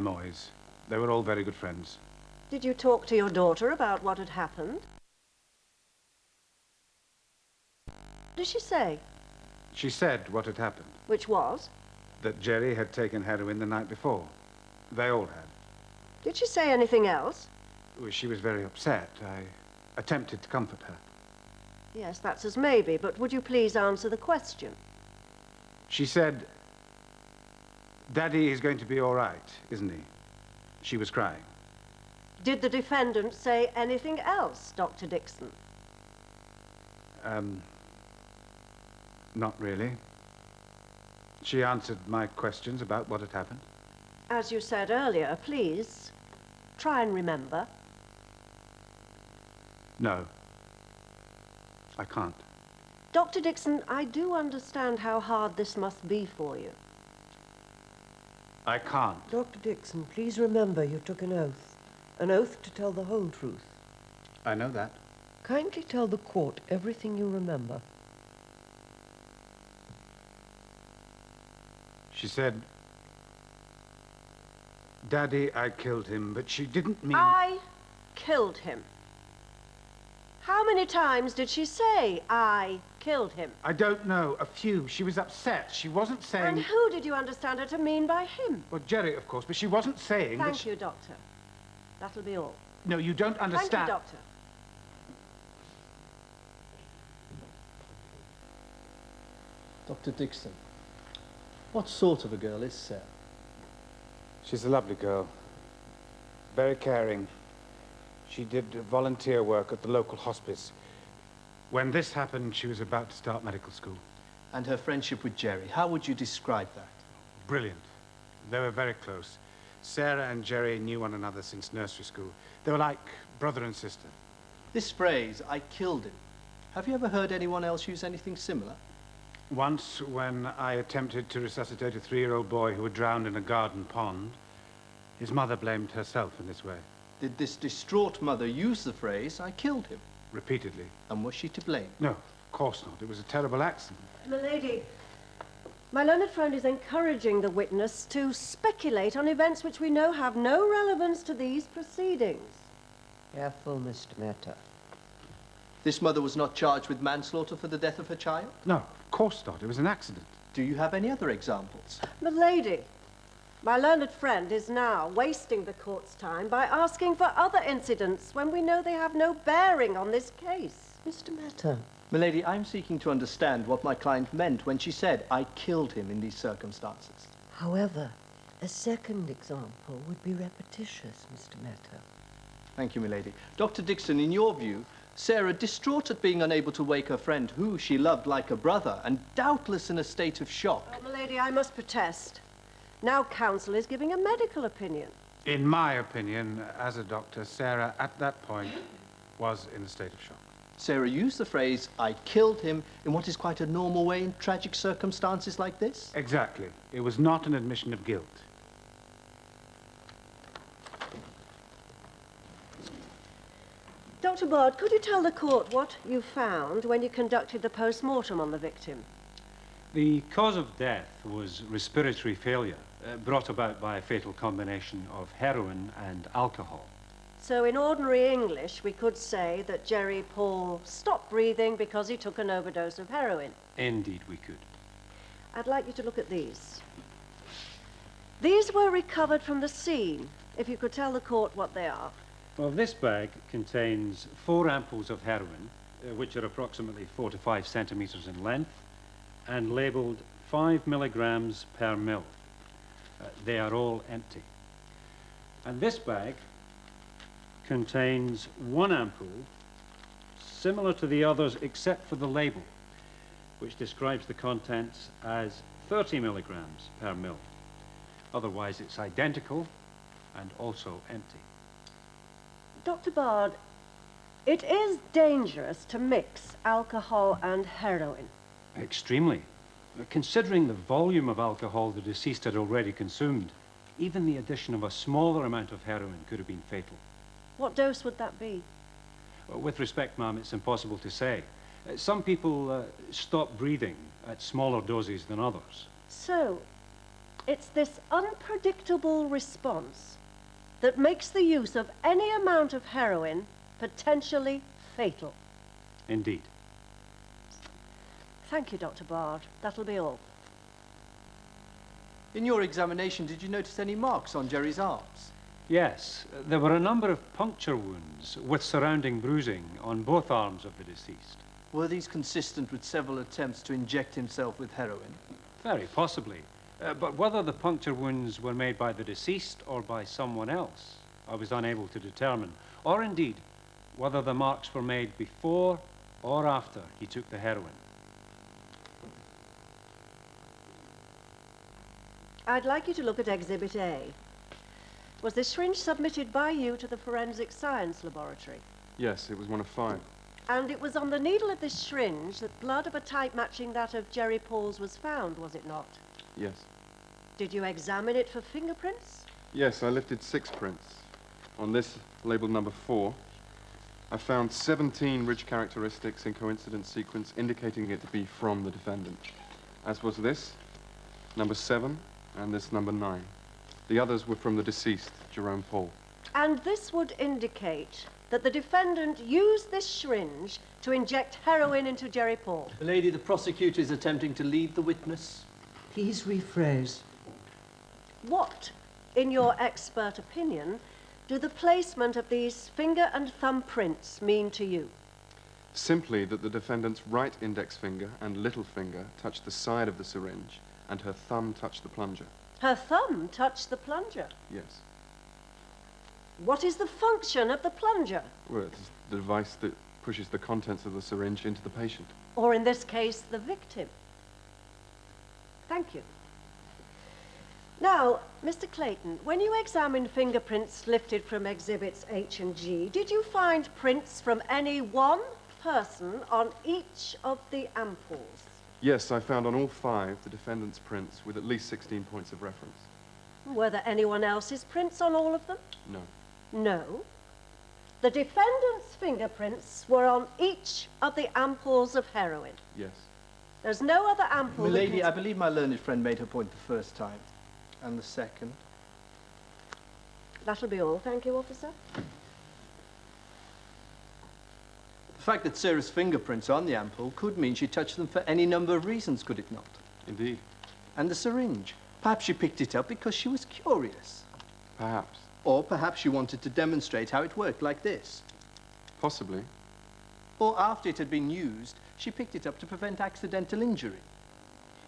Moyes. They were all very good friends. Did you talk to your daughter about what had happened? What did she say? She said what had happened. Which was? That Jerry had taken heroin the night before. They all had. Did she say anything else? Well, she was very upset. I attempted to comfort her. Yes, that's as maybe, but would you please answer the question? She said, "Daddy is going to be all right, isn't he?" She was crying. Did the defendant say anything else, Dr. Dixon? Not really. She answered my questions about what had happened. As you said earlier, please, try and remember. No. I can't. Dr. Dixon, I do understand how hard this must be for you. I can't. Dr. Dixon, please remember you took an oath. An oath to tell the whole truth. I know that. Kindly tell the court everything you remember. She said, "Daddy, I killed him," but she didn't mean... I killed him. How many times did she say, "I killed him"? I don't know. A few. She was upset. She wasn't saying... And who did you understand her to mean by him? Well, Jerry, of course, but she wasn't saying that Thank you, Doctor. That'll be all. No, you don't understand. Thank you, Doctor. Dr. Dixon, what sort of a girl is Sarah? She's a lovely girl. Very caring. She did volunteer work at the local hospice. When this happened, she was about to start medical school. And her friendship with Jerry, how would you describe that? Brilliant. They were very close. Sarah and Jerry knew one another since nursery school. They were like brother and sister. This phrase, "I killed him," have you ever heard anyone else use anything similar? Once, when I attempted to resuscitate a 3-year-old boy who had drowned in a garden pond, his mother blamed herself in this way. Did this distraught mother use the phrase, "I killed him"? Repeatedly. And was she to blame? No, of course not. It was a terrible accident. Milady, my learned friend is encouraging the witness to speculate on events which we know have no relevance to these proceedings. Careful, Mr. Mehta. This mother was not charged with manslaughter for the death of her child? No, of course not. It was an accident. Do you have any other examples? Milady, my learned friend is now wasting the court's time by asking for other incidents when we know they have no bearing on this case. Mr. Mehta. Milady, I'm seeking to understand what my client meant when she said, "I killed him in these circumstances." However, a second example would be repetitious, Mr. Mehta. Thank you, milady. Dr. Dixon, in your view, Sarah, distraught at being unable to wake her friend, who she loved like a brother, and doubtless in a state of shock. Oh, milady, I must protest. Now counsel is giving a medical opinion. In my opinion, as a doctor, Sarah, at that point, was in a state of shock. Sarah used the phrase, "I killed him," in what is quite a normal way in tragic circumstances like this? Exactly. It was not an admission of guilt. Dr. Bard, could you tell the court what you found when you conducted the post-mortem on the victim? The cause of death was respiratory failure, brought about by a fatal combination of heroin and alcohol. So in ordinary English, we could say that Jerry Paul stopped breathing because he took an overdose of heroin. Indeed, we could. I'd like you to look at these. These were recovered from the scene. If you could tell the court what they are. Well, this bag contains 4 ampoules of heroin, which are approximately 4 to 5 centimeters in length, and labeled 5 milligrams per mil. They are all empty. And this bag contains 1 ampoule, similar to the others except for the label, which describes the contents as 30 milligrams per mil. Otherwise, it's identical and also empty. Dr. Bard, it is dangerous to mix alcohol and heroin. Extremely. Considering the volume of alcohol the deceased had already consumed, even the addition of a smaller amount of heroin could have been fatal. What dose would that be? With respect, ma'am, it's impossible to say. Some people stop breathing at smaller doses than others. So, It's this unpredictable response that makes the use of any amount of heroin potentially fatal. Indeed. Thank you, Dr. Bard. That'll be all. In your examination, did you notice any marks on Jerry's arms? Yes, there were a number of puncture wounds with surrounding bruising on both arms of the deceased. Were these consistent with several attempts to inject himself with heroin? Very possibly. But whether the puncture wounds were made by the deceased or by someone else, I was unable to determine. Or indeed, whether the marks were made before or after he took the heroin. I'd like you to look at Exhibit A. Was the syringe submitted by you to the Forensic Science Laboratory? Yes, it was one of 5. And it was on the needle of this syringe that blood of a type matching that of Jerry Paul's was found, was it not? Yes. Did you examine it for fingerprints? Yes, I lifted 6 prints. On this, labeled number 4, I found 17 ridge characteristics in coincidence sequence indicating it to be from the defendant. As was this, number 7, and this number 9. The others were from the deceased, Jerome Paul. And this would indicate that the defendant used this syringe to inject heroin into Jerry Paul. Milady, the prosecutor is attempting to lead the witness. Please rephrase. What, in your expert opinion, do the placement of these finger and thumb prints mean to you? Simply that the defendant's right index finger and little finger touched the side of the syringe, and her thumb touched the plunger. Her thumb touched the plunger. Yes. What is the function of the plunger? Well, it's the device that pushes the contents of the syringe into the patient. Or in this case, the victim. Thank you. Now, Mr. Clayton, when you examined fingerprints lifted from exhibits H and G, did you find prints from any one person on each of the ampoules? Yes, I found on all 5 the defendant's prints with at least 16 points of reference. Were there anyone else's prints on all of them? No. No. The defendant's fingerprints were on each of the ampoules of heroin. Yes. There's no other ampoule. Milady, I believe my learned friend made her point the first time. And the second. That'll be all. Thank you, officer. The fact that Sarah's fingerprints are on the ampoule could mean she touched them for any number of reasons, could it not? Indeed. And the syringe. Perhaps she picked it up because she was curious. Perhaps. Or perhaps she wanted to demonstrate how it worked like this. Possibly. Or after it had been used, she picked it up to prevent accidental injury.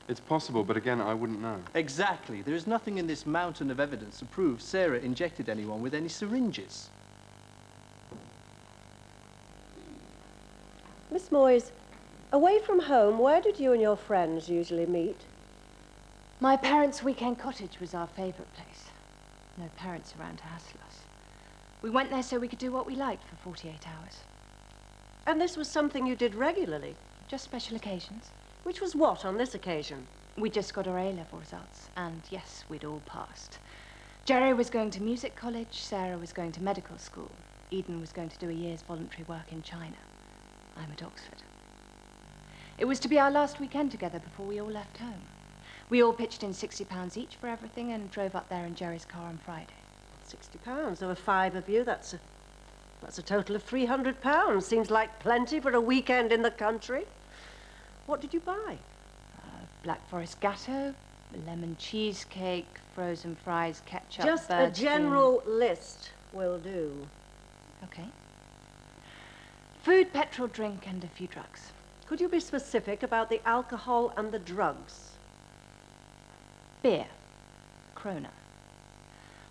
It's possible, but again, I wouldn't know. Exactly. There is nothing in this mountain of evidence to prove Sarah injected anyone with any syringes. Miss Moyes, away from home, where did you and your friends usually meet? My parents' weekend cottage was our favourite place. No parents around to hassle us. We went there so we could do what we liked for 48 hours. And this was something you did regularly? Just special occasions. Which was what on this occasion? We just got our A-level results, and yes, we'd all passed. Jerry was going to music college, Sarah was going to medical school, Eden was going to do a year's voluntary work in China. I'm at Oxford. It was to be our last weekend together before we all left home. We all pitched in £60 each for everything and drove up there in Jerry's car on Friday. £60. There were 5 of you. That's a total of £300. Seems like plenty for a weekend in the country. What did you buy? Black Forest Gatto, lemon cheesecake, frozen fries, ketchup, Just a bird general list will do. Okay. Food, petrol, drink, and a few drugs. Could you be specific about the alcohol and the drugs? Beer, Krona.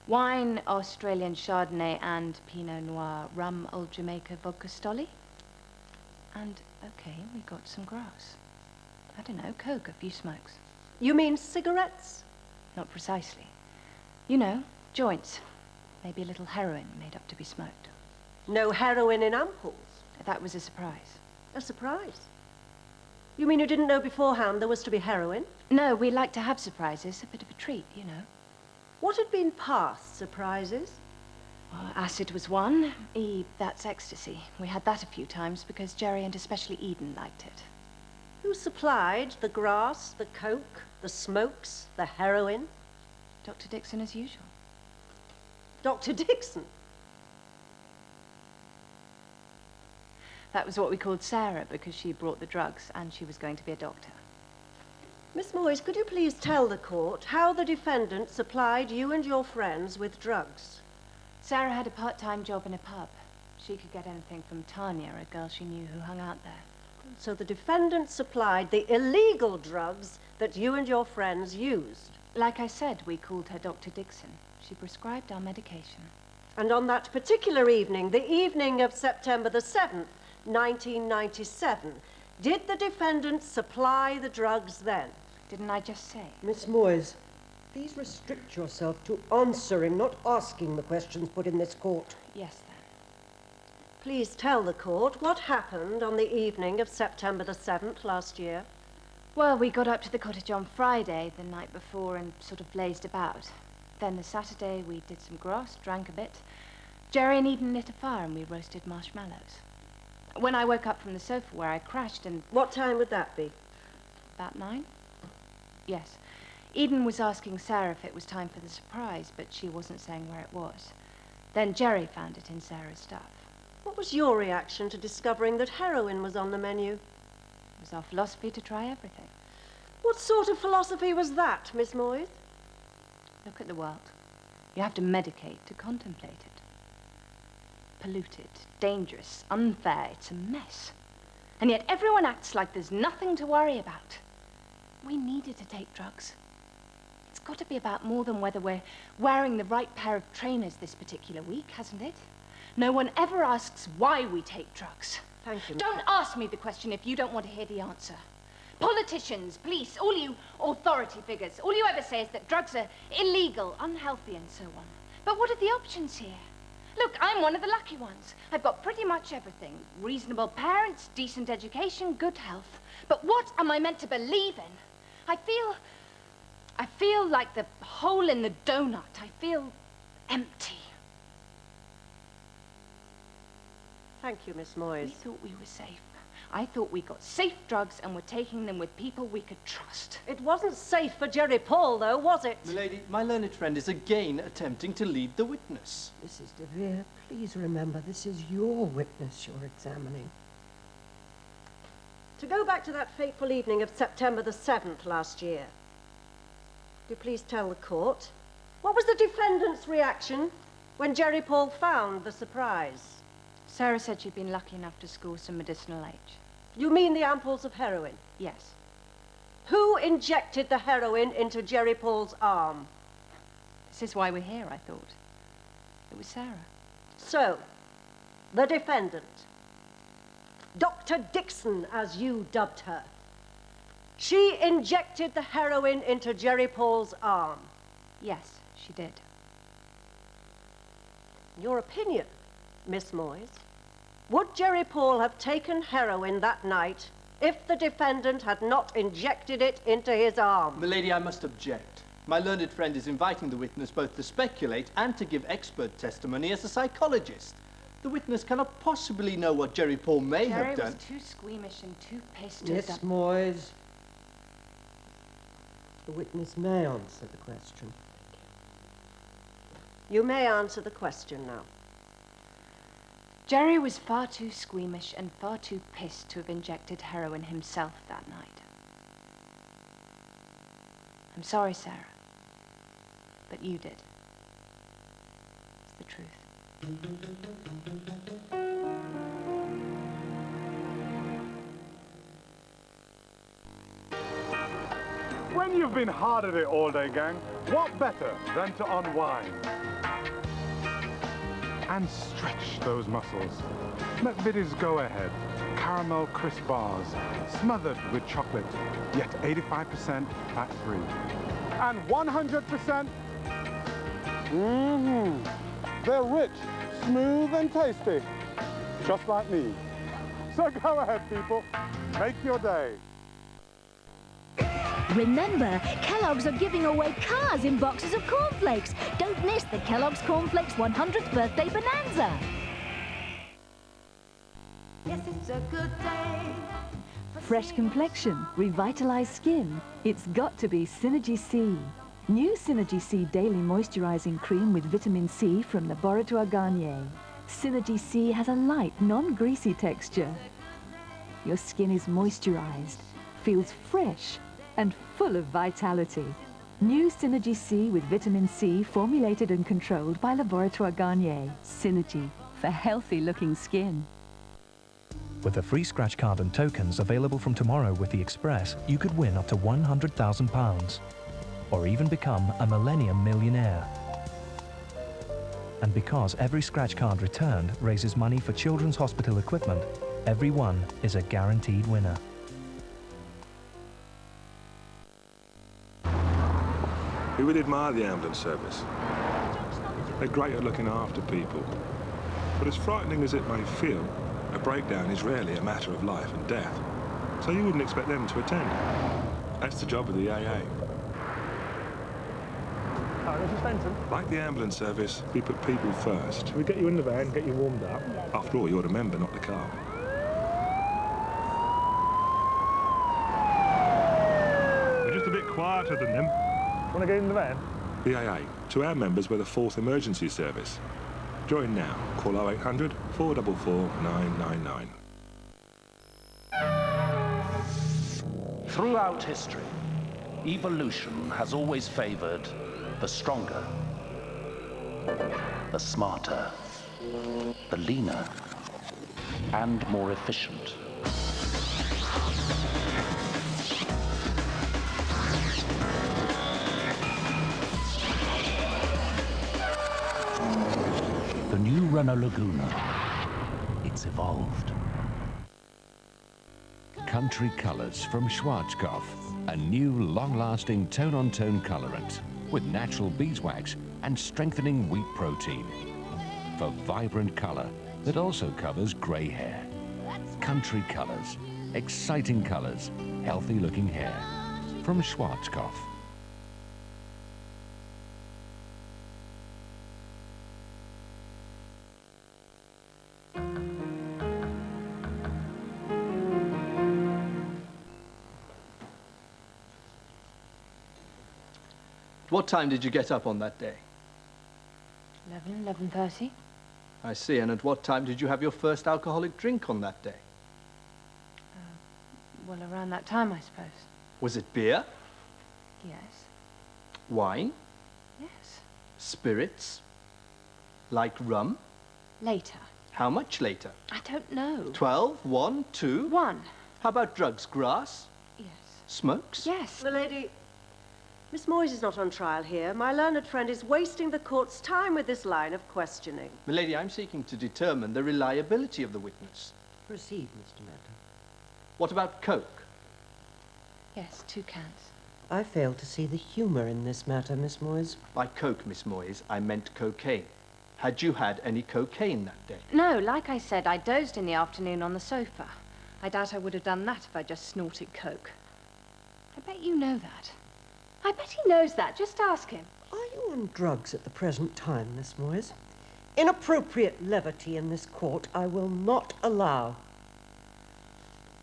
Wine, Australian Chardonnay and Pinot Noir, rum, Old Jamaica, vodka Stolly. And, okay, we got some grass. I don't know, coke, a few smokes. You mean cigarettes? Not precisely. You know, joints. Maybe a little heroin made up to be smoked. No heroin in ampoules? That was a surprise. A surprise? You mean you didn't know beforehand there was to be heroin? No, we like to have surprises, a bit of a treat, you know. What had been past surprises? Well, acid was one. That's ecstasy. We had that a few times because Jerry and especially Eden liked it. Who supplied the grass, the coke, the smokes, the heroin? Dr. Dixon as usual. Dr. Dixon? That was what we called Sarah because she brought the drugs and she was going to be a doctor. Miss Moyes, could you please tell the court how the defendant supplied you and your friends with drugs? Sarah had a part-time job in a pub. She could get anything from Tanya, a girl she knew who hung out there. So the defendant supplied the illegal drugs that you and your friends used. Like I said, we called her Dr. Dixon. She prescribed our medication. And on that particular evening, the evening of September the 7th, 1997, did the defendant supply the drugs then? Didn't I just say? Miss Moyes, please restrict yourself to answering, not asking the questions put in this court. Yes, then. Please tell the court what happened on the evening of September the 7th last year. Well, we got up to the cottage on Friday, the night before, and sort of blazed about. Then the Saturday, we did some grass, drank a bit. Jerry and Eden lit a fire and we roasted marshmallows. When I woke up from the sofa where I crashed and... What time would that be? About 9? Yes. Eden was asking Sarah if it was time for the surprise, but she wasn't saying where it was. Then Jerry found it in Sarah's stuff. What was your reaction to discovering that heroin was on the menu? It was our philosophy to try everything. What sort of philosophy was that, Miss Moyes? Look at the world. You have to medicate to contemplate it. Polluted, dangerous, unfair, it's a mess. And yet everyone acts like there's nothing to worry about. We needed to take drugs. It's got to be about more than whether we're wearing the right pair of trainers this particular week, hasn't it? No one ever asks why we take drugs. Thank you. Don't ask me the question if you don't want to hear the answer. Politicians, police, all you authority figures, all you ever say is that drugs are illegal, unhealthy, and so on. But what are the options here? Look, I'm one of the lucky ones. I've got pretty much everything. Reasonable parents, decent education, good health. But what am I meant to believe in? I feel like the hole in the donut. I feel empty. Thank you, Miss We Moyes. thought we were safe. I thought we got safe drugs and were taking them with people we could trust. It wasn't safe for Jerry Paul, though, was it? Milady, my learned friend is again attempting to lead the witness. Mrs. DeVere, please remember this is your witness you're examining. To go back to that fateful evening of September the 7th last year, do you please tell the court, what was the defendant's reaction when Jerry Paul found the surprise? Sarah said she'd been lucky enough to score some medicinal H. You mean the ampoules of heroin? Yes. Who injected the heroin into Jerry Paul's arm? This is why we're here, I thought. It was Sarah. So, the defendant, Dr. Dixon, as you dubbed her, she injected the heroin into Jerry Paul's arm. Yes, she did. Your opinion, Miss Moyes, would Jerry Paul have taken heroin that night if the defendant had not injected it into his arm? Milady, I must object. My learned friend is inviting the witness both to speculate and to give expert testimony as a psychologist. The witness cannot possibly know what Jerry Paul may Jerry have done. was too squeamish and too pissed to... Miss Moyes, the witness may answer the question. You may answer the question now. Jerry was far too squeamish and far too pissed to have injected heroin himself that night. I'm sorry, Sarah, but you did. It's the truth. When you've been hard at it all day, gang, what better than to unwind? And stretch those muscles. McVitie's Go Ahead. Caramel crisp bars, smothered with chocolate, yet 85% fat-free. And 100%... They're rich, smooth and tasty. Just like me. So go ahead, people. Make your day. Remember, Kellogg's are giving away cars in boxes of cornflakes. Don't miss the Kellogg's Cornflakes 100th Birthday Bonanza. Yes, it's a good day. Fresh complexion, revitalized skin. It's got to be Synergy C. New Synergy C Daily Moisturising Cream with Vitamin C from Laboratoire Garnier. Synergy C has a light, non-greasy texture. Your skin is moisturised, feels fresh, and full of vitality. New Synergy C with Vitamin C, formulated and controlled by Laboratoire Garnier. Synergy, for healthy-looking skin. With the free scratch card and tokens available from tomorrow with the Express, you could win up to £100,000 or even become a Millennium Millionaire. And because every scratch card returned raises money for children's hospital equipment, every one is a guaranteed winner. We really admire the ambulance service. They're great at looking after people. But as frightening as it may feel, a breakdown is rarely a matter of life and death. So you wouldn't expect them to attend. That's the job of the AA. Hi, Mrs. Fenton. Like the ambulance service, we put people first. Shall we get you in the van, get you warmed up? After all, you're the member, not the car. We're just a bit quieter than them. Want to get in the van? The AA. To our members, we're the 4th emergency service. Join now. Call 0800 444 999. Throughout history, evolution has always favored the stronger, the smarter, the leaner, and more efficient. The new Renault Laguna, it's evolved. Country Colours from Schwarzkopf, a new long-lasting tone-on-tone colorant with natural beeswax and strengthening wheat protein for vibrant color that also covers grey hair. Country Colours, exciting colors, healthy-looking hair from Schwarzkopf. What time did you get up on that day? 11:30. I see. And at what time did you have your first alcoholic drink on that day? Well, around that time, I suppose. Was it beer? Yes. Wine? Yes. Spirits? Like rum? Later. How much later? I don't know. 12? 1? 2? 1. How about drugs? Grass? Yes. Smokes? Yes. Milady, Miss Moyes is not on trial here. My learned friend is wasting the court's time with this line of questioning. Milady, I'm seeking to determine the reliability of the witness. Proceed, Mr. Manton. What about coke? Yes, 2 cans. I fail to see the humour in this matter, Miss Moyes. By coke, Miss Moyes, I meant cocaine. Had you had any cocaine that day? No, like I said, I dozed in the afternoon on the sofa. I doubt I would have done that if I just snorted coke. I bet you know that. I bet he knows that. Just ask him. Are you on drugs at the present time, Miss Moyes? Inappropriate levity in this court I will not allow.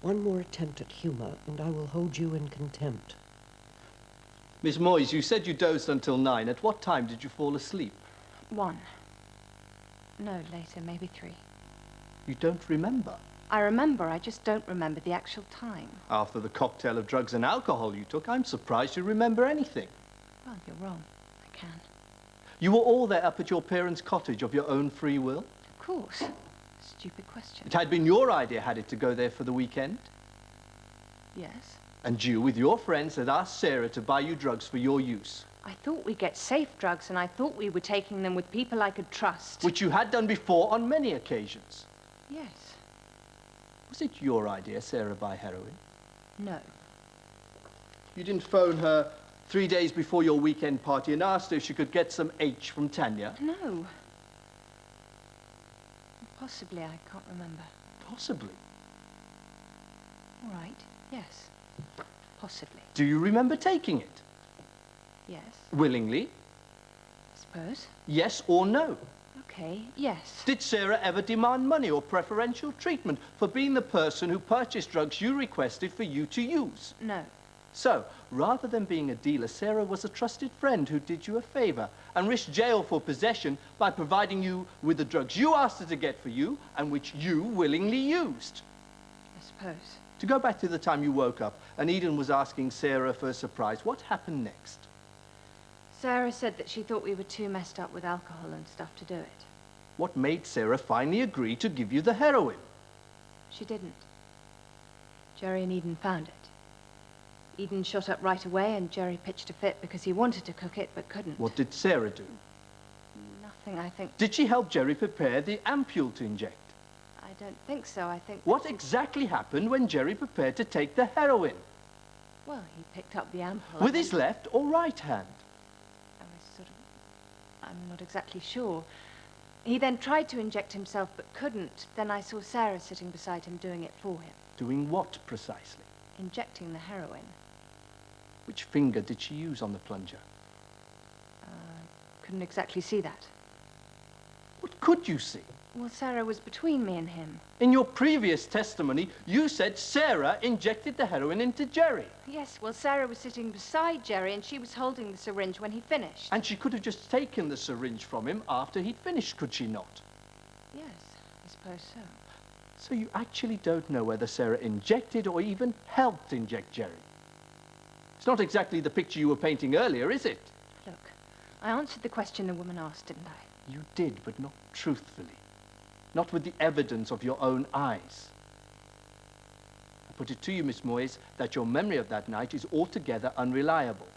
One more attempt at humour, and I will hold you in contempt. Miss Moyes, you said you dozed until 9. At what time did you fall asleep? 1. No, later, maybe 3. You don't remember? I remember, I just don't remember the actual time. After the cocktail of drugs and alcohol you took, I'm surprised you remember anything. Well, you're wrong. I can. You were all there up at your parents' cottage of your own free will? Of course. Stupid question. It had been your idea, had it, to go there for the weekend? Yes. And you, with your friends, had asked Sarah to buy you drugs for your use. I thought we'd get safe drugs, and I thought we were taking them with people I could trust. Which you had done before on many occasions. Yes. Was it your idea Sarah buy heroin? No. You didn't phone her 3 days before your weekend party and asked her if she could get some H from Tanya? No. Possibly, I can't remember. Possibly? All right, yes. Possibly. Do you remember taking it? Yes. Willingly? I suppose. Yes or no? Okay, yes. Did Sarah ever demand money or preferential treatment for being the person who purchased drugs you requested for you to use? No. So, rather than being a dealer, Sarah was a trusted friend who did you a favor and risked jail for possession by providing you with the drugs you asked her to get for you and which you willingly used. I suppose. To go back to the time you woke up and Eden was asking Sarah for a surprise, what happened next? Sarah said that she thought we were too messed up with alcohol and stuff to do it. What made Sarah finally agree to give you the heroin? She didn't. Jerry and Eden found it. Eden shot up right away and Jerry pitched a fit because he wanted to cook it but couldn't. What did Sarah do? Nothing, I think. Did she help Jerry prepare the ampule to inject? I don't think so. I think... What exactly happened when Jerry prepared to take the heroin? Well, he picked up the ampule. With his left or right hand? I'm not exactly sure. He then tried to inject himself but couldn't. Then I saw Sarah sitting beside him doing it for him. Doing what precisely? Injecting the heroin. Which finger did she use on the plunger? Couldn't exactly see that. What could you see? Well, Sarah was between me and him. In your previous testimony, you said Sarah injected the heroin into Jerry. Yes, well, Sarah was sitting beside Jerry and she was holding the syringe when he finished. And she could have just taken the syringe from him after he'd finished, could she not? Yes, I suppose so. So you actually don't know whether Sarah injected or even helped inject Jerry. It's not exactly the picture you were painting earlier, is it? Look, I answered the question the woman asked, didn't I? You did, but not truthfully. Not with the evidence of your own eyes. I put it to you, Miss Moyes, that your memory of that night is altogether unreliable.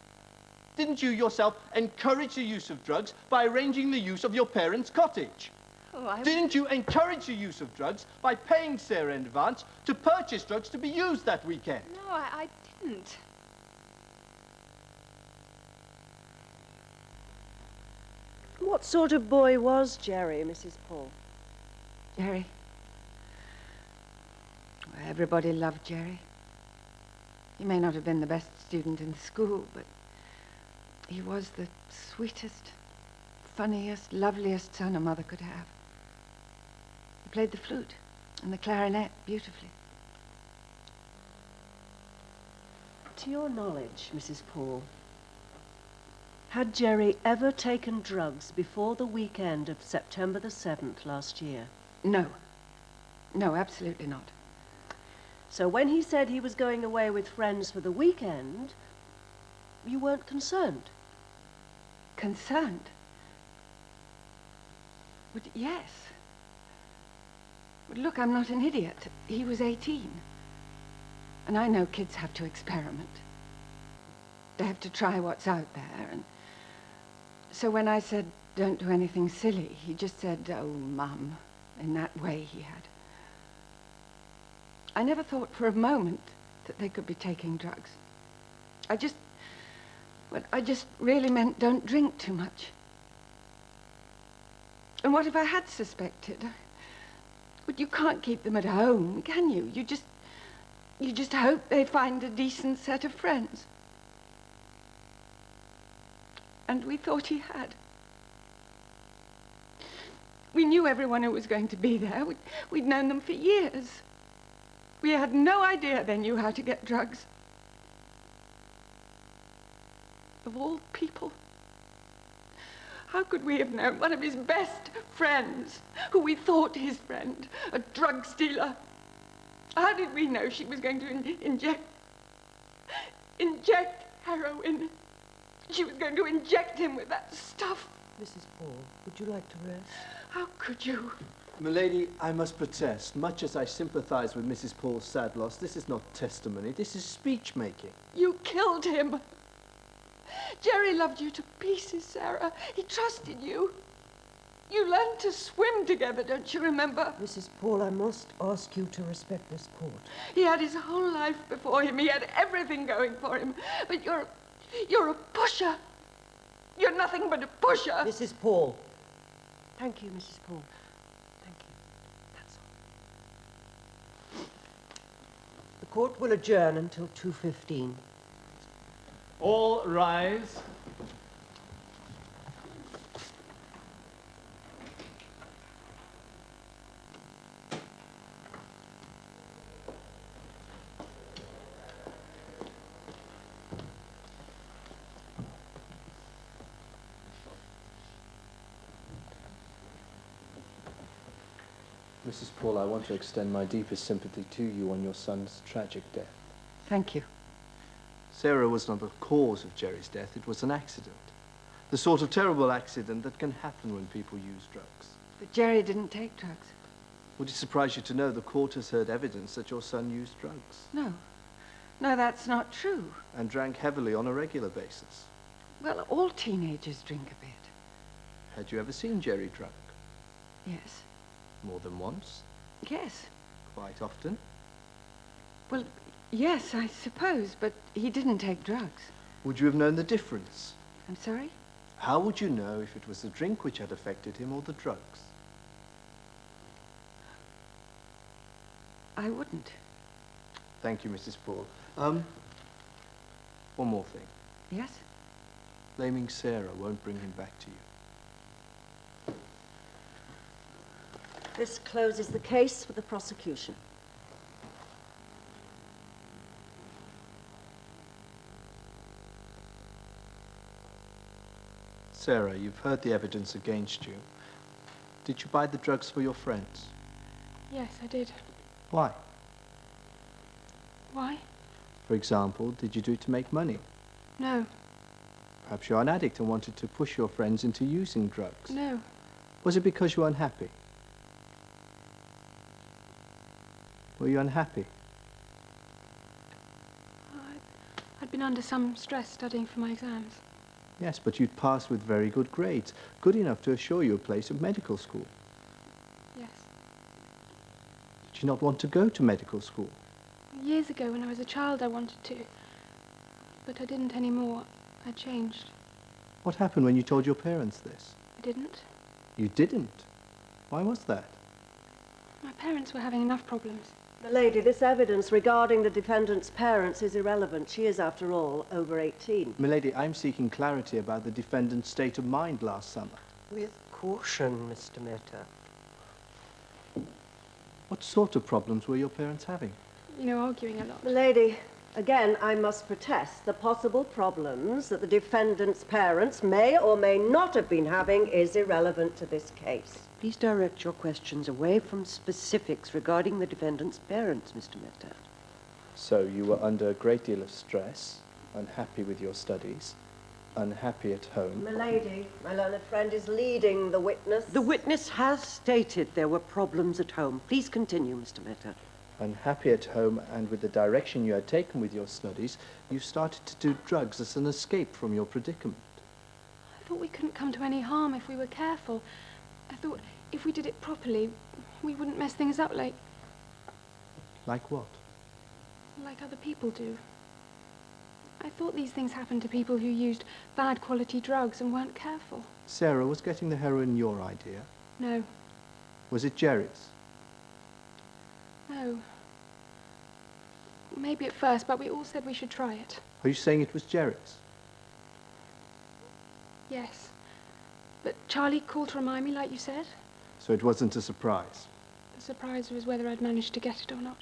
Didn't you yourself encourage the use of drugs by arranging the use of your parents' cottage? Oh, Didn't you encourage the use of drugs by paying Sarah in advance to purchase drugs to be used that weekend? No, I didn't. What sort of boy was Jerry, Mrs. Paul? Jerry. Well, everybody loved Jerry. He may not have been the best student in school, but he was the sweetest, funniest, loveliest son a mother could have. He played the flute and the clarinet beautifully. To your knowledge, Mrs. Paul, had Jerry ever taken drugs before the weekend of September the 7th last year? No. No, absolutely not. So when he said he was going away with friends for the weekend, you weren't concerned? Concerned? But yes. But look, I'm not an idiot. He was 18. And I know kids have to experiment. They have to try what's out there. And so when I said, don't do anything silly, he just said, oh, Mum, in that way he had. I never thought for a moment that they could be taking drugs. I just really meant don't drink too much. And what if I had suspected? But you can't keep them at home, can you? You just hope they find a decent set of friends. And we thought he had. We knew everyone who was going to be there. We'd known them for years. We had no idea they knew how to get drugs. Of all people, how could we have known one of his best friends, who we thought his friend, a drug dealer? How did we know she was going to inject heroin? She was going to inject him with that stuff. Mrs. Paul, would you like to rest? How could you? Milady, I must protest. Much as I sympathize with Mrs. Paul's sad loss, this is not testimony, this is speech-making. You killed him. Jerry loved you to pieces, Sarah. He trusted you. You learned to swim together, don't you remember? Mrs. Paul, I must ask you to respect this court. He had his whole life before him. He had everything going for him. But you're a pusher. You're nothing but a pusher. Mrs. Paul. Thank you, Mrs. Paul. Thank you. That's all. The court will adjourn until 2:15. All rise. Mrs. Paul, I want to extend my deepest sympathy to you on your son's tragic death. Thank you. Sarah was not the cause of Jerry's death. It was an accident. The sort of terrible accident that can happen when people use drugs. But Jerry didn't take drugs. Would it surprise you to know the court has heard evidence that your son used drugs? No. No, that's not true. And drank heavily on a regular basis. Well, all teenagers drink a bit. Had you ever seen Jerry drunk? Yes. More than once? Yes. Quite often? Well, yes, I suppose, but he didn't take drugs. Would you have known the difference? I'm sorry? How would you know if it was the drink which had affected him or the drugs? I wouldn't. Thank you, Mrs. Paul. One more thing. Yes? Blaming Sarah won't bring him back to you. This closes the case for the prosecution. Sarah, you've heard the evidence against you. Did you buy the drugs for your friends? Yes, I did. Why? Why? For example, did you do it to make money? No. Perhaps you're an addict and wanted to push your friends into using drugs. No. Was it because you were unhappy? Were you unhappy? I'd been under some stress studying for my exams. Yes, but you'd passed with very good grades, good enough to assure you a place at medical school. Yes. Did you not want to go to medical school? Years ago, when I was a child, I wanted to. But I didn't anymore. I changed. What happened when you told your parents this? I didn't. You didn't? Why was that? My parents were having enough problems. Milady, this evidence regarding the defendant's parents is irrelevant. She is, after all, over 18. Milady, I'm seeking clarity about the defendant's state of mind last summer. With caution, Mr. Mehta. What sort of problems were your parents having? You know, arguing a lot. Milady, again, I must protest. The possible problems that the defendant's parents may or may not have been having is irrelevant to this case. Please direct your questions away from specifics regarding the defendant's parents, Mr. Mehta. So you were under a great deal of stress, unhappy with your studies, unhappy at home. Milady, my learned friend is leading the witness. The witness has stated there were problems at home. Please continue, Mr. Mehta. Unhappy at home, and with the direction you had taken with your studies, you started to do drugs as an escape from your predicament. I thought we couldn't come to any harm if we were careful. I thought if we did it properly, we wouldn't mess things up like what? Like other people do. I thought these things happened to people who used bad quality drugs and weren't careful. Sarah, was getting the heroin your idea? No. Was it Jerry's? No. Maybe at first, but we all said we should try it. Are you saying it was Jerry's? Yes. But Charlie called to remind me, like you said. So it wasn't a surprise? The surprise was whether I'd managed to get it or not.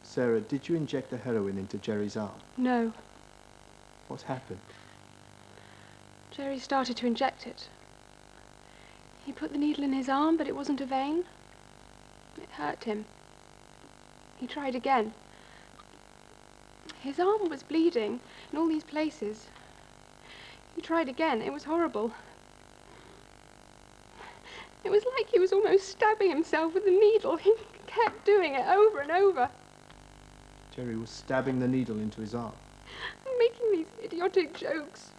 Sarah, did you inject the heroin into Jerry's arm? No. What happened? Jerry started to inject it. He put the needle in his arm, but it wasn't a vein. It hurt him. He tried again. His arm was bleeding in all these places. He tried again. It was horrible. It was like he was almost stabbing himself with the needle. He kept doing it over and over. Jerry was stabbing the needle into his arm. Making these idiotic jokes.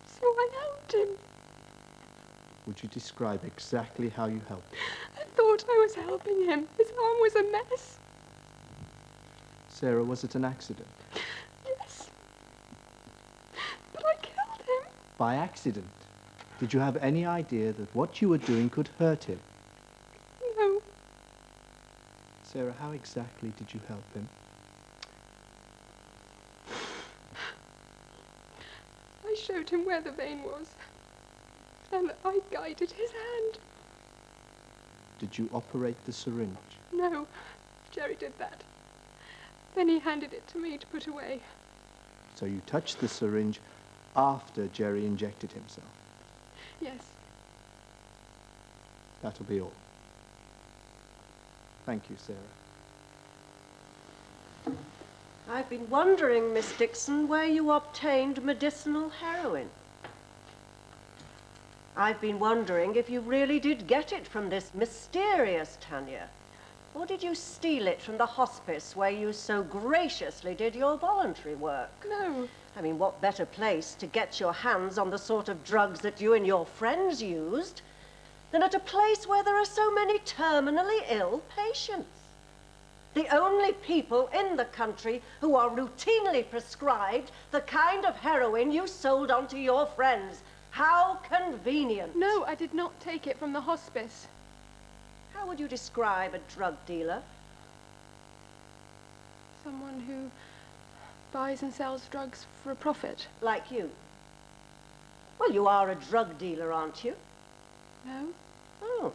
So I helped him. Would you describe exactly how you helped him? I thought I was helping him. His arm was a mess. Sarah, was it an accident? Yes. But I killed him. By accident? Did you have any idea that what you were doing could hurt him? No. Sarah, how exactly did you help him? I showed him where the vein was. And I guided his hand. Did you operate the syringe? No. Jerry did that. Then he handed it to me to put away. So you touched the syringe after Jerry injected himself? Yes. That'll be all. Thank you, Sarah. I've been wondering, Miss Dixon, where you obtained medicinal heroin. I've been wondering if you really did get it from this mysterious Tanya. Or did you steal it from the hospice where you so graciously did your voluntary work? No. I mean, what better place to get your hands on the sort of drugs that you and your friends used than at a place where there are so many terminally ill patients? The only people in the country who are routinely prescribed the kind of heroin you sold on to your friends. How convenient. No, I did not take it from the hospice. How would you describe a drug dealer? Someone who buys and sells drugs for a profit. Like you? Well, you are a drug dealer, aren't you? No. Oh.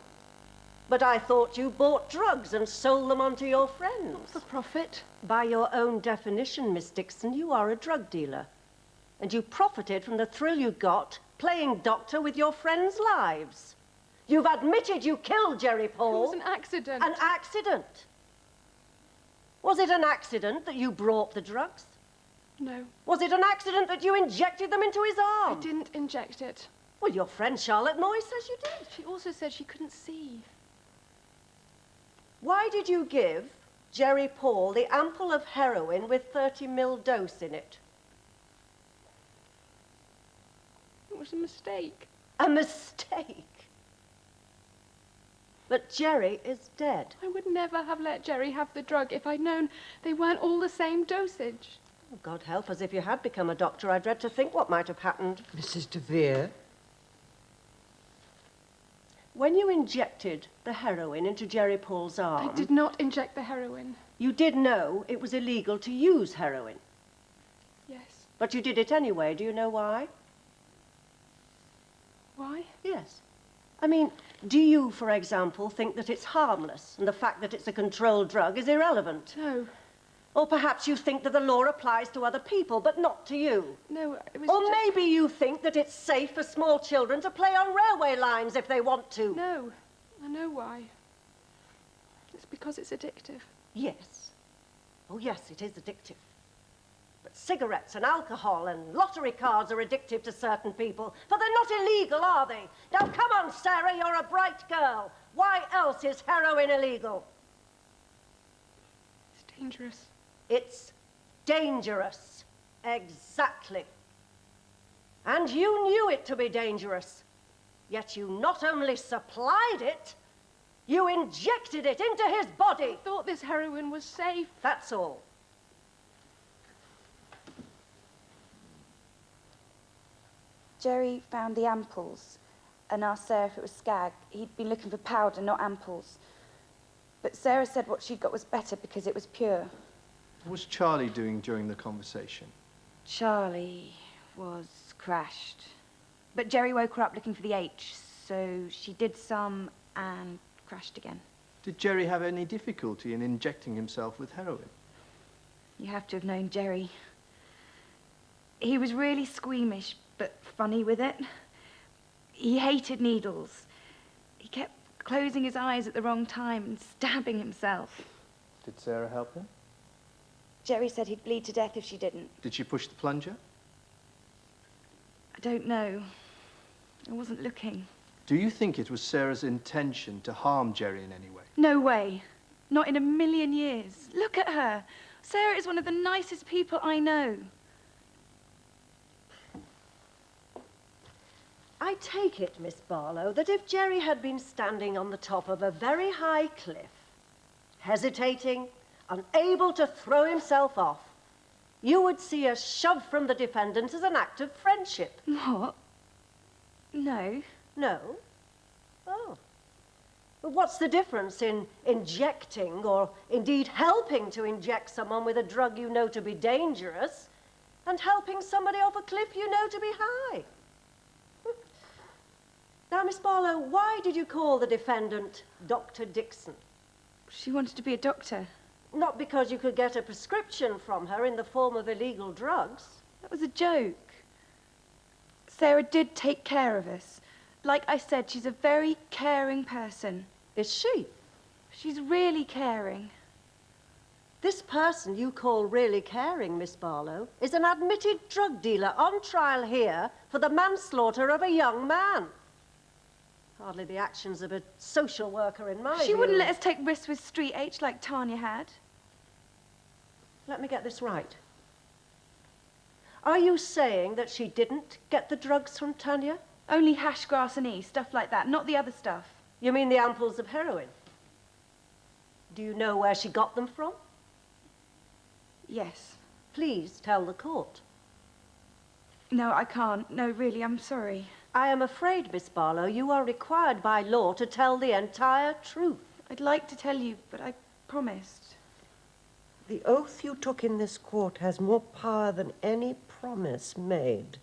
But I thought you bought drugs and sold them on to your friends. Not for profit. By your own definition, Miss Dixon, you are a drug dealer. And you profited from the thrill you got playing doctor with your friends' lives. You've admitted you killed Jerry Paul. It was an accident. An accident? Was it an accident that you brought the drugs? No. Was it an accident that you injected them into his arm? I didn't inject it. Well, your friend Charlotte Moy says you did. She also said she couldn't see. Why did you give Jerry Paul the ampoule of heroin with 30 ml dose in it? It was a mistake. A mistake? But Jerry is dead. I would never have let Jerry have the drug if I'd known they weren't all the same dosage. Oh, God help us, if you had become a doctor, I dread to think what might have happened. Mrs. DeVere? When you injected the heroin into Jerry Paul's arm... I did not inject the heroin. You did know it was illegal to use heroin. Yes. But you did it anyway. Do you know why? Why? Yes. I mean, do you, for example, think that it's harmless and the fact that it's a controlled drug is irrelevant? No. Or perhaps you think that the law applies to other people, but not to you. No, it was Or just... maybe you think that it's safe for small children to play on railway lines if they want to. No, I know why. It's because it's addictive. Yes. Oh, yes, it is addictive. But cigarettes and alcohol and lottery cards are addictive to certain people, but they're not illegal, are they? Now, come on, Sarah, you're a bright girl. Why else is heroin illegal? It's dangerous. It's dangerous. Exactly. And you knew it to be dangerous. Yet you not only supplied it, you injected it into his body. I thought this heroin was safe. That's all. Jerry found the ampoules and asked Sarah if it was Skag. He'd been looking for powder, not ampoules. But Sarah said what she'd got was better because it was pure. What was Charlie doing during the conversation? Charlie was crashed. But Jerry woke her up looking for the H, so she did some and crashed again. Did Jerry have any difficulty in injecting himself with heroin? You have to have known Jerry. He was really squeamish, but funny with it. He hated needles. He kept closing his eyes at the wrong time and stabbing himself. Did Sarah help him? Jerry said he'd bleed to death if she didn't. Did she push the plunger? I don't know. I wasn't looking. Do you think it was Sarah's intention to harm Jerry in any way? No way. Not in a million years. Look at her. Sarah is one of the nicest people I know. I take it, Miss Barlow, that if Jerry had been standing on the top of a very high cliff, hesitating, unable to throw himself off, you would see a shove from the defendant as an act of friendship. What? No. No? Oh. But what's the difference in injecting or indeed helping to inject someone with a drug you know to be dangerous and helping somebody off a cliff you know to be high? Now, Miss Barlow, why did you call the defendant Dr. Dixon? She wanted to be a doctor. Not because you could get a prescription from her in the form of illegal drugs. That was a joke. Sarah did take care of us. Like I said, she's a very caring person. Is she? She's really caring. This person you call really caring, Miss Barlow, is an admitted drug dealer on trial here for the manslaughter of a young man. Hardly the actions of a social worker in my view. She wouldn't let us take risks with Street H like Tanya had. Let me get this right. Are you saying that she didn't get the drugs from Tanya? Only hash, grass and E, stuff like that, not the other stuff. You mean the ampoules of heroin? Do you know where she got them from? Yes. Please tell the court. No, I can't. No, really, I'm sorry. I am afraid, Miss Barlow, you are required by law to tell the entire truth. I'd like to tell you, but I promised. The oath you took in this court has more power than any promise made.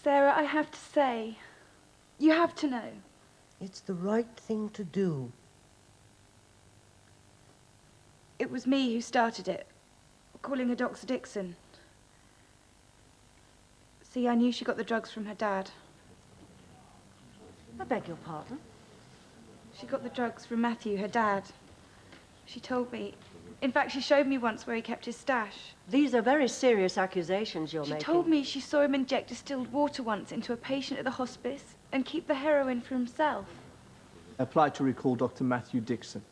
Sarah, I have to say, you have to know. It's the right thing to do. It was me who started it, calling her Dr. Dixon. See, I knew she got the drugs from her dad. I beg your pardon? She got the drugs from Matthew, her dad. She told me. In fact, she showed me once where he kept his stash. These are very serious accusations you're making. She told me she saw him inject distilled water once into a patient at the hospice and keep the heroin for himself. I applied to recall Dr. Matthew Dixon.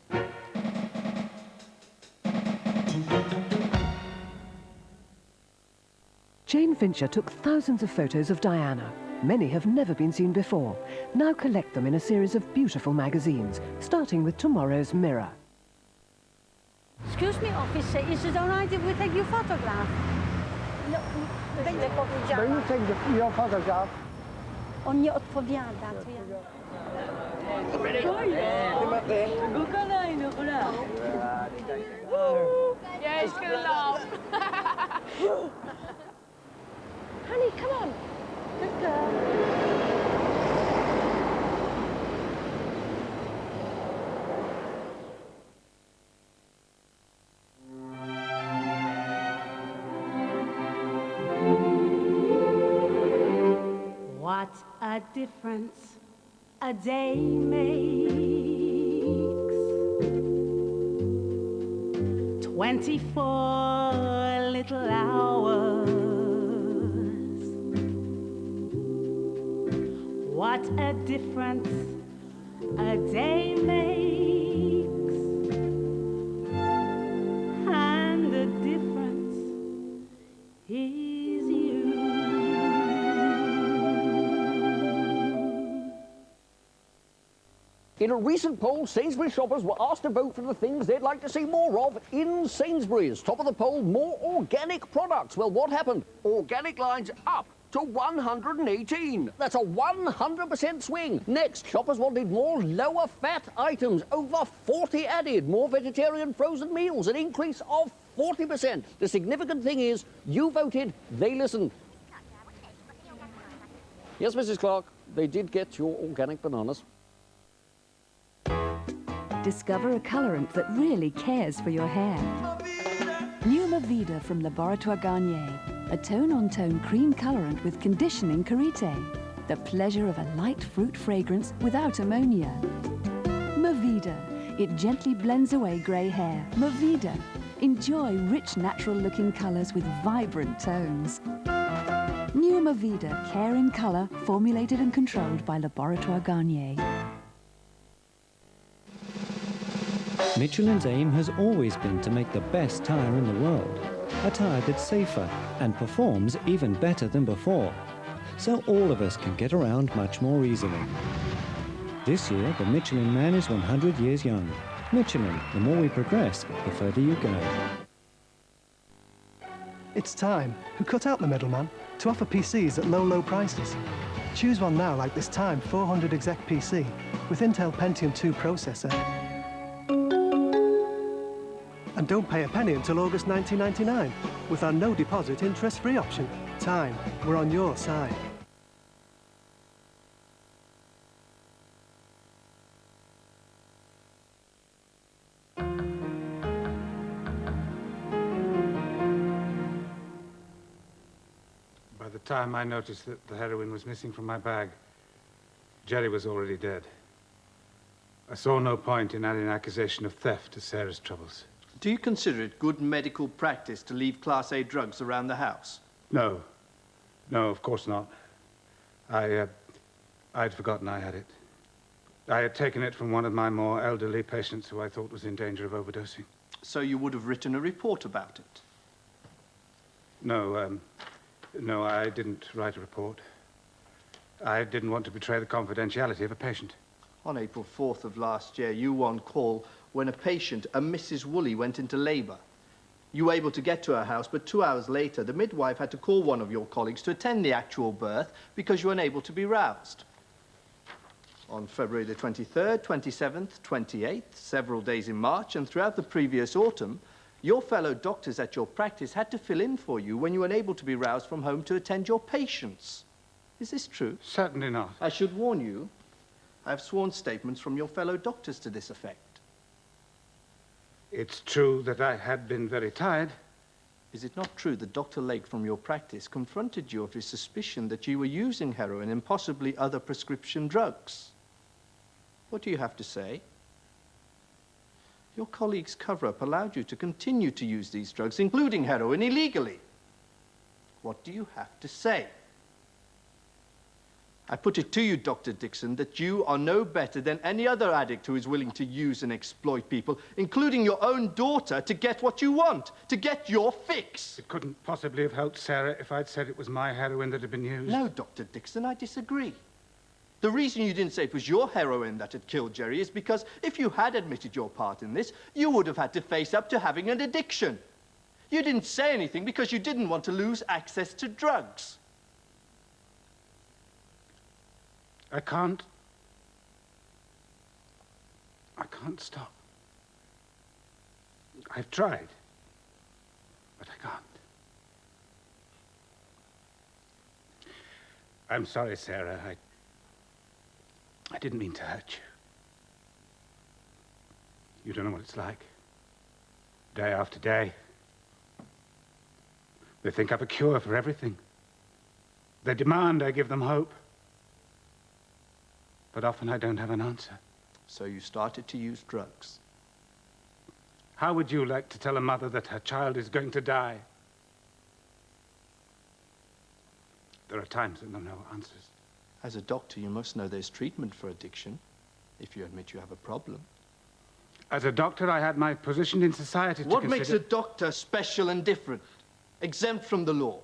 Jane Fincher took thousands of photos of Diana. Many have never been seen before. Now collect them in a series of beautiful magazines, starting with tomorrow's Mirror. Excuse me, officer, is it all right if we take your photograph? No, będzie powiedziała. Will you take your photograph? On nie odpowiada, to ja... Yeah, he's gonna laugh. Honey, come on. Good girl. What a difference a day makes. 24 little hours. What a difference a day makes. And the difference is you. In a recent poll, Sainsbury's shoppers were asked to vote for the things they'd like to see more of in Sainsbury's. Top of the poll, more organic products. Well, what happened? Organic lines up to 118. That's a 100% swing. Next, shoppers wanted more lower fat items. Over 40 added. More vegetarian frozen meals, an increase of 40%. The significant thing is, you voted, they listened. Yes, Mrs. Clark, they did get your organic bananas. Discover a colorant that really cares for your hair. New Movida from Laboratoire Garnier. A tone-on-tone cream colorant with conditioning karité. The pleasure of a light fruit fragrance without ammonia. Movida. It gently blends away grey hair. Movida. Enjoy rich, natural-looking colors with vibrant tones. New Movida. Care in color, formulated and controlled by Laboratoire Garnier. Michelin's aim has always been to make the best tyre in the world. A tyre that's safer and performs even better than before. So all of us can get around much more easily. This year, the Michelin Man is 100 years young. Michelin, the more we progress, the further you go. It's time. Who cut out the middleman to offer PCs at low, low prices. Choose one now like this time 400 exec PC with Intel Pentium 2 processor. And don't pay a penny until August 1999 with our no deposit interest-free option. Time, we're on your side. By the the time I noticed that the heroin was missing from my bag, Jerry was already dead. I saw no point in adding an accusation of theft to Sarah's troubles. Do you consider it good medical practice to leave Class A drugs around the house? No. No, of course not. I'd forgotten I had it. I had taken it from one of my more elderly patients who I thought was in danger of overdosing. So you would have written a report about it? No, no, I didn't write a report. I didn't want to betray the confidentiality of a patient. On April 4th of last year, you were on call when a patient, a Mrs. Woolley, went into labour. You were able to get to her house, but 2 hours later, the midwife had to call one of your colleagues to attend the actual birth because you were unable to be roused. On February the 23rd, 27th, 28th, several days in March, and throughout the previous autumn, your fellow doctors at your practice had to fill in for you when you were unable to be roused from home to attend your patients. Is this true? Certainly not. I should warn you, I have sworn statements from your fellow doctors to this effect. It's true that I had been very tired. Is it not true that Dr. Lake from your practice confronted you of his suspicion that you were using heroin and possibly other prescription drugs? What do you have to say? Your colleague's cover-up allowed you to continue to use these drugs, including heroin, illegally. What do you have to say? I put it to you, Dr. Dixon, that you are no better than any other addict who is willing to use and exploit people, including your own daughter, to get what you want, to get your fix. It couldn't possibly have helped Sarah if I'd said it was my heroin that had been used. No, Dr. Dixon, I disagree. The reason you didn't say it was your heroin that had killed Jerry is because if you had admitted your part in this, you would have had to face up to having an addiction. You didn't say anything because you didn't want to lose access to drugs. I can't stop. I've tried, but I can't. I'm sorry, Sarah. I didn't mean to hurt you. You don't know what it's like. Day after day. They think I've a cure for everything. They demand I give them hope. But often I don't have an answer. So you started to use drugs. How would you like to tell a mother that her child is going to die? There are times when there are no answers. As a doctor, you must know there's treatment for addiction, if you admit you have a problem. As a doctor, I had my position in society to What consider... makes a doctor special and different, exempt from the law?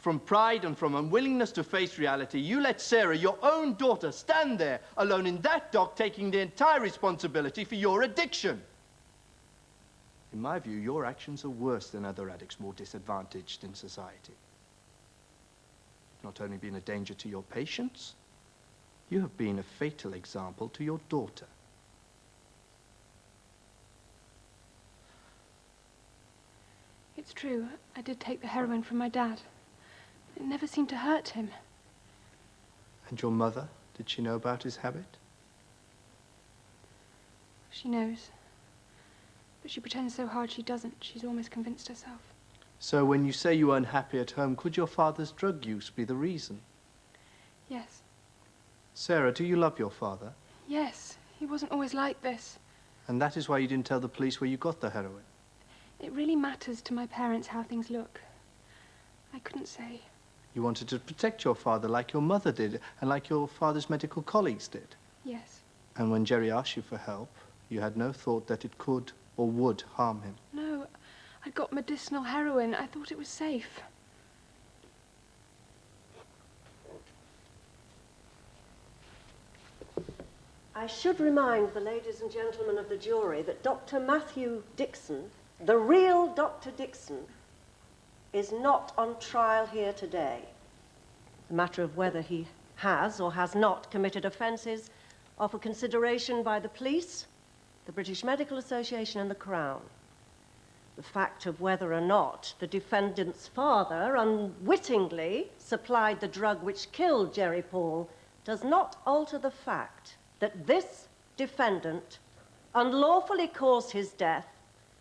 From pride and from unwillingness to face reality, you let Sarah, your own daughter, stand there alone in that dock, taking the entire responsibility for your addiction. In my view, your actions are worse than other addicts more disadvantaged in society. Not only been a danger to your patients, you have been a fatal example to your daughter. It's true. I did take the heroin from my dad. It never seemed to hurt him. And your mother, did she know about his habit? She knows. But she pretends so hard she doesn't. She's almost convinced herself. So when you say you were unhappy at home, could your father's drug use be the reason? Yes. Sarah, do you love your father? Yes. He wasn't always like this. And that is why you didn't tell the police where you got the heroin? It really matters to my parents how things look. I couldn't say. You wanted to protect your father like your mother did, and like your father's medical colleagues did. Yes. And when Jerry asked you for help, you had no thought that it could or would harm him. No, I'd got medicinal heroin. I thought it was safe. I should remind the ladies and gentlemen of the jury that Dr. Matthew Dixon, the real Dr. Dixon, is not on trial here today. The matter of whether he has or has not committed offences are for consideration by the police, the British Medical Association and the Crown. The fact of whether or not the defendant's father unwittingly supplied the drug which killed Jerry Paul does not alter the fact that this defendant unlawfully caused his death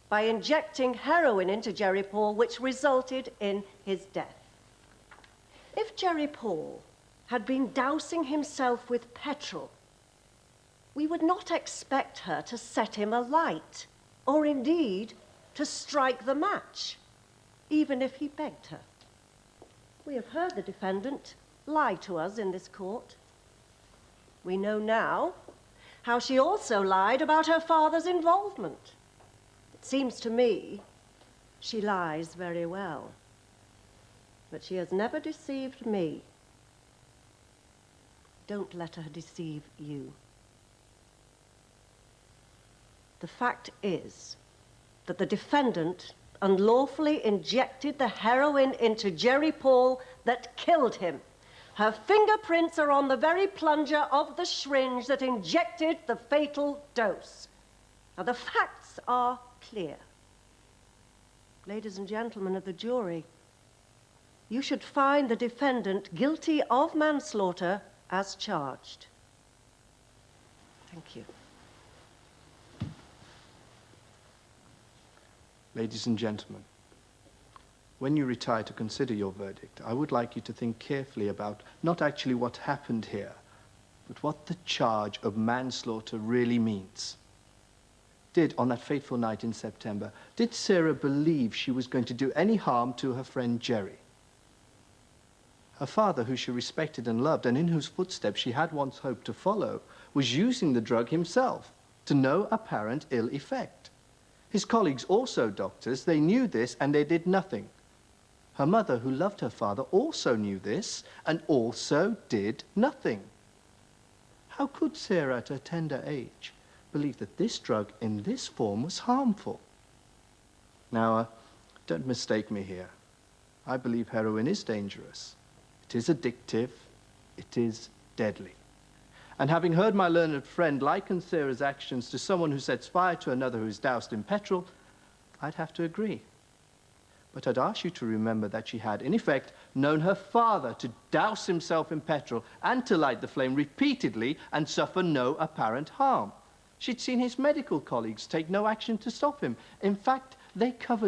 by injecting heroin into Jerry Paul, which resulted in his death. If Jerry Paul had been dousing himself with petrol, we would not expect her to set him alight, or indeed to strike the match, even if he begged her. We have heard the defendant lie to us in this court. We know now how she also lied about her father's involvement. It seems to me she lies very well, but she has never deceived me. Don't let her deceive you. The fact is that the defendant unlawfully injected the heroin into Jerry Paul that killed him. Her fingerprints are on the very plunger of the syringe that injected the fatal dose. Now, the facts are clear. Ladies and gentlemen of the jury, you should find the defendant guilty of manslaughter as charged. Thank you. Ladies and gentlemen, when you retire to consider your verdict, I would like you to think carefully about not actually what happened here, but what the charge of manslaughter really means. On that fateful night in September, did Sarah believe she was going to do any harm to her friend Jerry? Her father, who she respected and loved, and in whose footsteps she had once hoped to follow, was using the drug himself to no apparent ill effect. His colleagues, also doctors, they knew this and they did nothing. Her mother, who loved her father, also knew this and also did nothing. How could Sarah, at her tender age, believe that this drug in this form was harmful? Now, don't mistake me here. I believe heroin is dangerous. It is addictive. It is deadly. And having heard my learned friend liken Sarah's actions to someone who sets fire to another who is doused in petrol, I'd have to agree. But I'd ask you to remember that she had, in effect, known her father to douse himself in petrol and to light the flame repeatedly and suffer no apparent harm. She'd seen his medical colleagues take no action to stop him. In fact, they covered